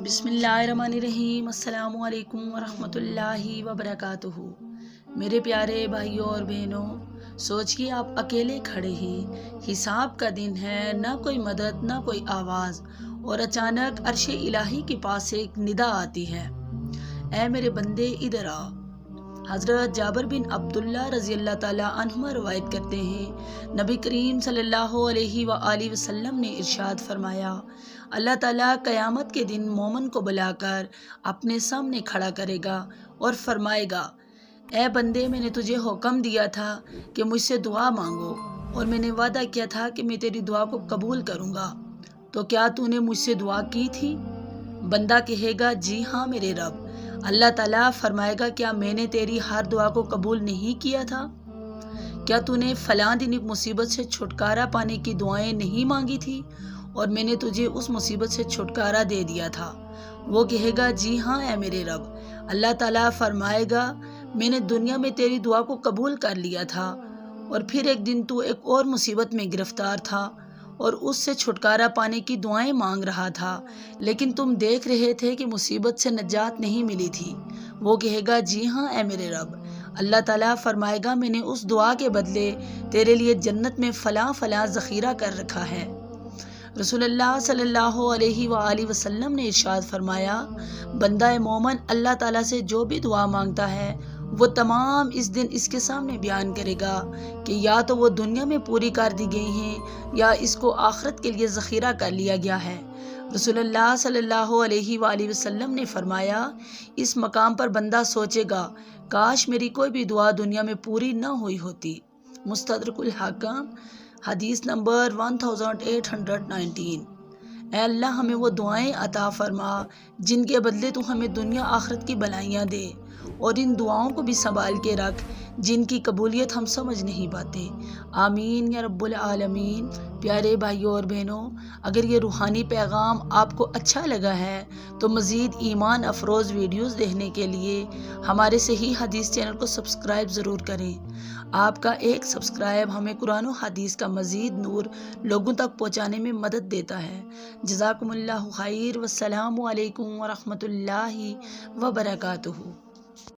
बिस्मिल्लाहिर्रहमानिर्रहीम। अस्सलामु अलैकुम वरहमतुल्लाहि वबरकातुहू। मेरे प्यारे भाइयों और बहनों, सोचिए आप अकेले खड़े हैं, हिसाब का दिन है, ना कोई मदद ना कोई आवाज़, और अचानक अर्शे इलाही के पास से एक निदा आती है, ऐ मेरे बंदे इधर आ। हज़रत जाबिर बिन अब्दुल्ला रज़ी अल्लाह ताला अन्हुमा रवायत करते हैं, नबी करीम सल्लल्लाहु अलैहि वसल्लम ने इरशाद फरमाया, अल्लाह ताला क़यामत के दिन मोमिन को बुलाकर अपने सामने खड़ा करेगा और फरमाएगा, ऐ बंदे, मैंने तुझे हुक्म दिया था कि मुझसे दुआ मांगो, और मैंने वादा किया था कि मैं तेरी दुआ को कबूल करूँगा, तो क्या तूने मुझसे दुआ की थी? बंदा कहेगा, जी हाँ मेरे रब। अल्लाह ताला फरमाएगा, क्या मैंने तेरी हर दुआ को कबूल नहीं किया था? क्या तूने फलां दिन एक मुसीबत से छुटकारा पाने की दुआएं नहीं मांगी थी और मैंने तुझे उस मुसीबत से छुटकारा दे दिया था? वो कहेगा, जी हाँ ऐ मेरे रब। अल्लाह ताला फरमाएगा, मैंने दुनिया में तेरी दुआ को कबूल कर लिया था, और फिर एक दिन तू एक और मुसीबत में गिरफ्तार था और उससे छुटकारा पाने की दुआएं मांग रहा था, लेकिन तुम देख रहे थे कि मुसीबत से नजात नहीं मिली थी। वो कहेगा, जी हाँ ऐ मेरे रब। अल्लाह ताला फरमाएगा, मैंने उस दुआ के बदले तेरे लिए जन्नत में फ़लाँ फ़लाँ ज़ख़ीरा कर रखा है। रसूलुल्लाह सल्लल्लाहु अलैहि वसल्लम ने इरशाद फरमाया, बंदा मोमिन अल्लाह ताला से जो भी दुआ मांगता है वो तमाम इस दिन इसके सामने बयान करेगा कि या तो वो दुनिया में पूरी कर दी गई हैं या इसको आखिरत के लिए ज़ख़ीरा कर लिया गया है। रसूलुल्लाह सल्लल्लाहु अलैहि वसल्लम ने फरमाया, इस मकाम पर बंदा सोचेगा, काश मेरी कोई भी दुआ दुनिया में पूरी न हुई होती। मुस्तदरकुल हाकिम, हदीस नंबर 1819। ऐ अल्लाह, हमें वो दुआएं अता फरमा जिनके बदले तू हमें दुनिया आखिरत की भलाइयाँ दे, और इन दुआओं को भी संभाल के रख जिनकी कबूलियत हम समझ नहीं पाते। आमीन या रब्बुल आलमीन। प्यारे भाइयों और बहनों, अगर ये रूहानी पैगाम आपको अच्छा लगा है तो मज़ीद ईमान अफरोज़ वीडियोज़ देखने के लिए हमारे सही हदीस चैनल को सब्सक्राइब ज़रूर करें। आपका एक सब्सक्राइब हमें कुरान और हदीस का मज़ीद नूर लोगों तक पहुँचाने में मदद देता है। जज़ाकुमुल्लाहु खैर। वस्सलामु अलैकुम वरहमतुल्लाहि वबरकातुहू।